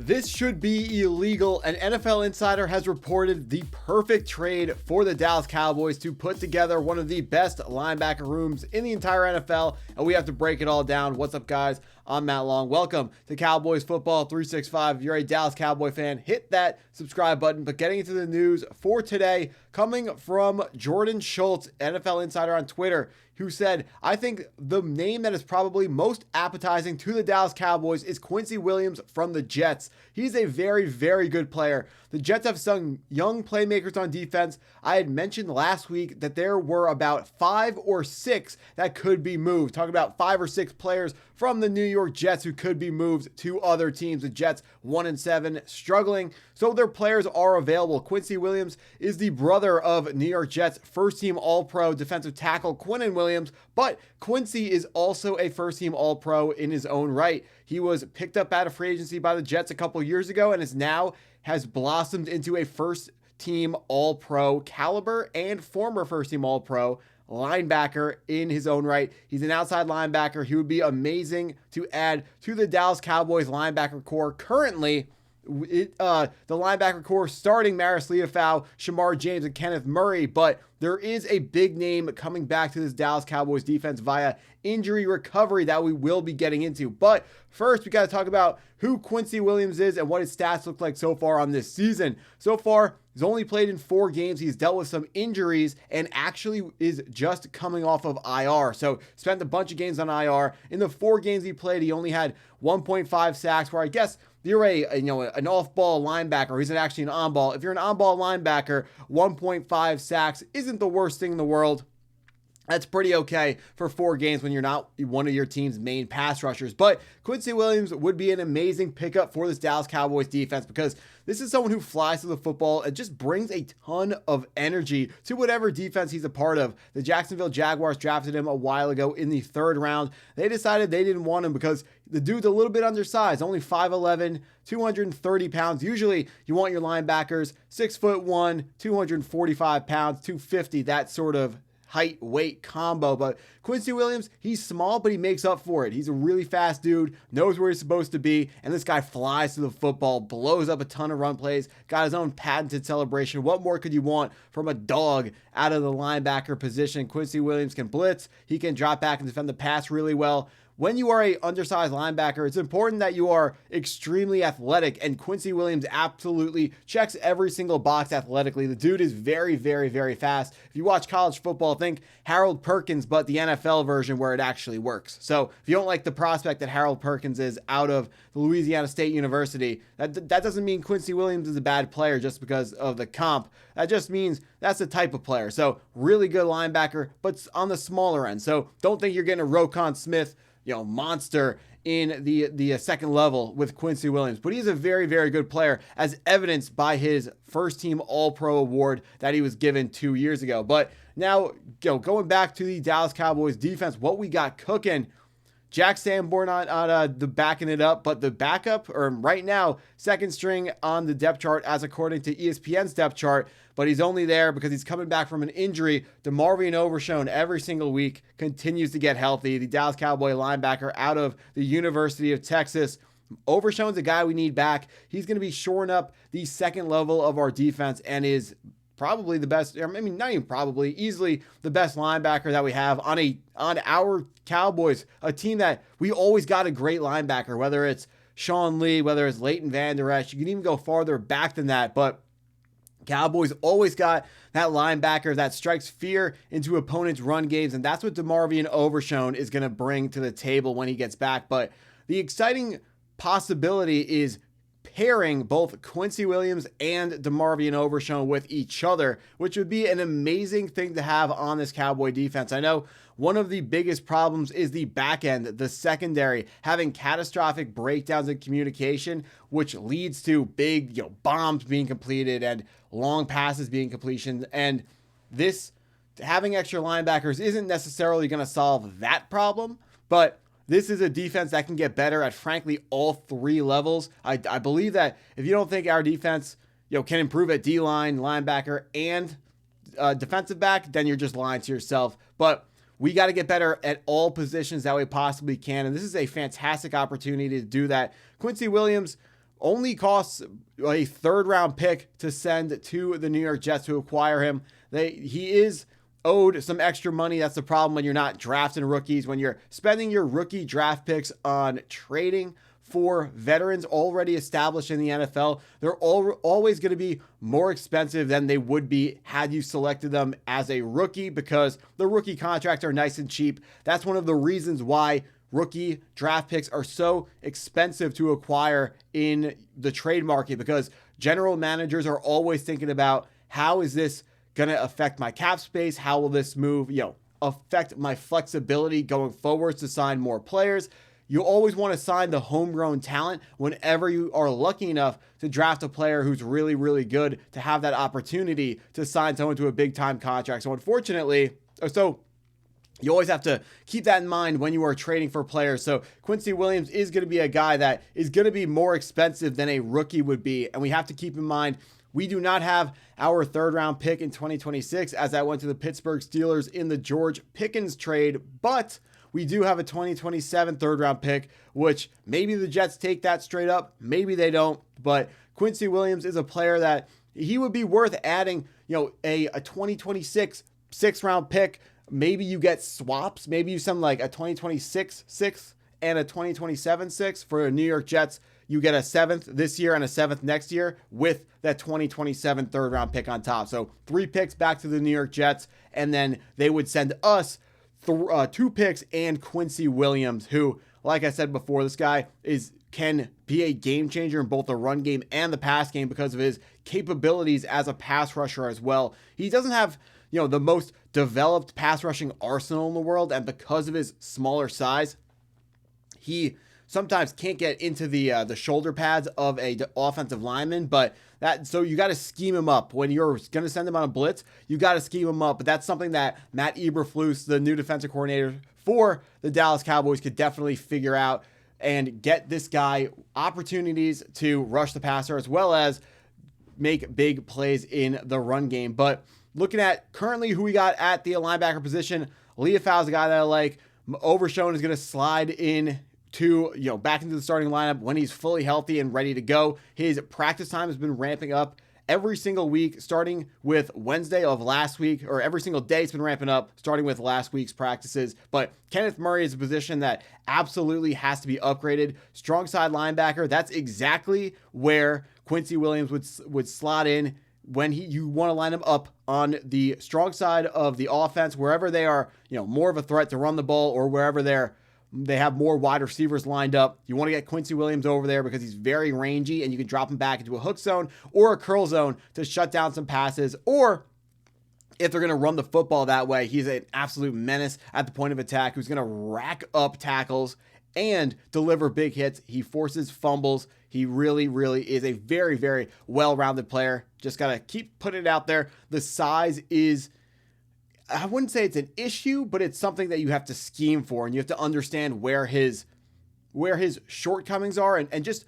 This should be illegal. An NFL insider has reported the perfect trade for the Dallas Cowboys to put together one of the best linebacker rooms in the entire NFL, and we have to break it all down. What's up, guys? I'm Matt Long. Welcome to Cowboys Football 365. If you're a Dallas Cowboy fan, hit that subscribe button. But getting into the news for today, coming from Jordan Schultz, NFL insider on Twitter, who said, I think the name that is probably most appetizing to the Dallas Cowboys is Quincy Williams from the Jets. He's a very, very good player. The Jets have some young playmakers on defense. I had mentioned last week that there were about 5 or 6 that could be moved. Talking about 5 or 6 players from the New York Jets who could be moved to other teams. The Jets 1-7, struggling. So their players are available. Quincy Williams is the brother of New York Jets first-team All-Pro defensive tackle Quinnen Williams, but Quincy is also a first-team All-Pro in his own right. He was picked up out of free agency by the Jets a couple years ago and is now has blossomed into a first-team All-Pro caliber and former first-team All-Pro linebacker in his own right. He's an outside linebacker. He would be amazing to add to the Dallas Cowboys linebacker core. Currently, the linebacker core starting Maris Leofau, Shamar James, and Kenneth Murray, but there is a big name coming back to this Dallas Cowboys defense via injury recovery that we will be getting into. But first, we got to talk about who Quincy Williams is and what his stats look like so far on this season. So far, he's only played in 4 games. He's dealt with some injuries and actually is just coming off of IR. So spent a bunch of games on IR. In the 4 games he played, he only had 1.5 sacks, where I guess if you're an off-ball linebacker, he's actually an on-ball. If you're an on-ball linebacker, 1.5 sacks isn't the worst thing in the world. That's pretty okay for 4 games when you're not one of your team's main pass rushers. But Quincy Williams would be an amazing pickup for this Dallas Cowboys defense because this is someone who flies to the football and just brings a ton of energy to whatever defense he's a part of. The Jacksonville Jaguars drafted him a while ago in the 3rd round. They decided they didn't want him because the dude's a little bit undersized, only 5'11", 230 pounds. Usually you want your linebackers 6'1", 245 pounds, 250, that sort of height weight combo. But Quincy Williams, he's small, but he makes up for it. He's a really fast dude, knows where he's supposed to be, and this guy flies to the football, blows up a ton of run plays, got his own patented celebration. What more could you want from a dog out of the linebacker position? Quincy Williams can blitz, he can drop back and defend the pass really well. When you are a undersized linebacker, it's important that you are extremely athletic, and Quincy Williams absolutely checks every single box athletically. The dude is very, very, very fast. If you watch college football, think Harold Perkins, but the NFL version where it actually works. So if you don't like the prospect that Harold Perkins is out of Louisiana State University, that doesn't mean Quincy Williams is a bad player just because of the comp. That just means that's the type of player. So really good linebacker, but on the smaller end. So don't think you're getting a Roquan Smith monster in the second level with Quincy Williams. But he's a very, very good player, as evidenced by his first-team All-Pro award that he was given 2 years ago. But now, going back to the Dallas Cowboys defense, what we got cooking, Jack Sanborn on the backing it up, but the backup, or right now, second string on the depth chart as according to ESPN's depth chart, but he's only there because he's coming back from an injury. DeMarvion Overshown every single week continues to get healthy. The Dallas Cowboy linebacker out of the University of Texas. Overshown's a guy we need back. He's going to be shoring up the second level of our defense and is probably the best, not even probably, easily the best linebacker that we have on our Cowboys, a team that we always got a great linebacker, whether it's Sean Lee, whether it's Leighton Vander Esch. You can even go farther back than that, but Cowboys always got that linebacker that strikes fear into opponents' run games, and that's what DeMarvion Overshown is going to bring to the table when he gets back. But the exciting possibility is pairing both Quincy Williams and DeMarvion Overshown with each other, which would be an amazing thing to have on this Cowboy defense. I know one of the biggest problems is the back end, the secondary, having catastrophic breakdowns in communication, which leads to big, bombs being completed and long passes being completion. And this, having extra linebackers isn't necessarily going to solve that problem, but this is a defense that can get better at, frankly, all 3 levels. I believe that if you don't think our defense, can improve at D-line, linebacker, and defensive back, then you're just lying to yourself. But we got to get better at all positions that we possibly can, and this is a fantastic opportunity to do that. Quincy Williams, only costs a third-round pick to send to the New York Jets to acquire him. He is owed some extra money. That's the problem when you're not drafting rookies. When you're spending your rookie draft picks on trading for veterans already established in the NFL, they're always going to be more expensive than they would be had you selected them as a rookie, because the rookie contracts are nice and cheap. That's one of the reasons why rookie draft picks are so expensive to acquire in the trade market, because general managers are always thinking about, how is this going to affect my cap space? How will this move, affect my flexibility going forwards to sign more players? You always want to sign the homegrown talent whenever you are lucky enough to draft a player who's really, really good, to have that opportunity to sign someone to a big time contract. So you always have to keep that in mind when you are trading for players. So Quincy Williams is going to be a guy that is going to be more expensive than a rookie would be. And we have to keep in mind, we do not have our third round pick in 2026, as I went to the Pittsburgh Steelers in the George Pickens trade, but we do have a 2027 third round pick, which maybe the Jets take that straight up, maybe they don't. But Quincy Williams is a player that he would be worth adding, a 2026 sixth round pick. Maybe you get swaps. Maybe you send like a 2026 sixth and a 2027 sixth for the New York Jets. You get a seventh this year and a seventh next year with that 2027 third round pick on top. So 3 picks back to the New York Jets, and then they would send us 2 picks and Quincy Williams, who, like I said before, this guy can be a game changer in both the run game and the pass game because of his capabilities as a pass rusher as well. He doesn't have, the most developed pass rushing arsenal in the world, and because of his smaller size, he sometimes can't get into the shoulder pads of a offensive lineman, so you got to scheme him up. When you're going to send him on a blitz, you got to scheme him up. But that's something that Matt Eberflus, the new defensive coordinator for the Dallas Cowboys, could definitely figure out and get this guy opportunities to rush the passer as well as make big plays in the run game. But looking at currently who we got at the linebacker position, Leafau is a guy that I like. Overshown is going to slide in to, back into the starting lineup when he's fully healthy and ready to go. His practice time has been ramping up every single week, starting with Wednesday of last week, or every single day it's been ramping up, starting with last week's practices. But Kenneth Murray is a position that absolutely has to be upgraded. Strong side linebacker, that's exactly where Quincy Williams would slot in when you want to line him up on the strong side of the offense, wherever they are, more of a threat to run the ball, or wherever they have more wide receivers lined up. You want to get Quincy Williams over there because he's very rangy, and you can drop him back into a hook zone or a curl zone to shut down some passes. Or if they're going to run the football that way, he's an absolute menace at the point of attack who's going to rack up tackles and deliver big hits. He forces fumbles. He really, really is a very, very well-rounded player. Just got to keep putting it out there. The size is, I wouldn't say it's an issue, but it's something that you have to scheme for, and you have to understand where his shortcomings are, and just,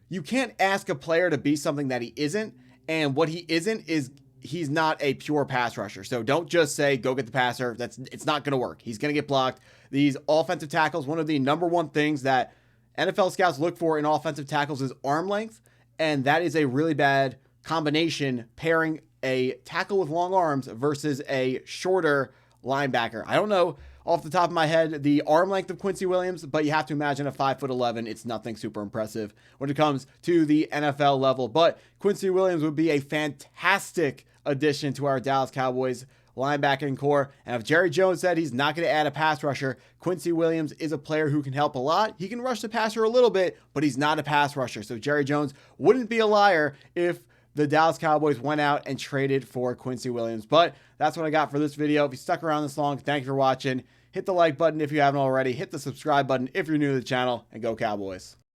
you can't ask a player to be something that he isn't, and what he isn't is he's not a pure pass rusher. So don't just say, go get the passer. It's not going to work. He's going to get blocked. These offensive tackles, one of the number one things that NFL scouts look for in offensive tackles is arm length, and that is a really bad combination, pairing a tackle with long arms versus a shorter linebacker. I don't know off the top of my head the arm length of Quincy Williams, but you have to imagine a 5'11". It's nothing super impressive when it comes to the NFL level. But Quincy Williams would be a fantastic addition to our Dallas Cowboys linebacking core. And if Jerry Jones said he's not going to add a pass rusher, Quincy Williams is a player who can help a lot. He can rush the passer a little bit, but he's not a pass rusher. So Jerry Jones wouldn't be a liar if the Dallas Cowboys went out and traded for Quincy Williams. But that's what I got for this video. If you stuck around this long, thank you for watching. Hit the like button if you haven't already. Hit the subscribe button if you're new to the channel, and go Cowboys.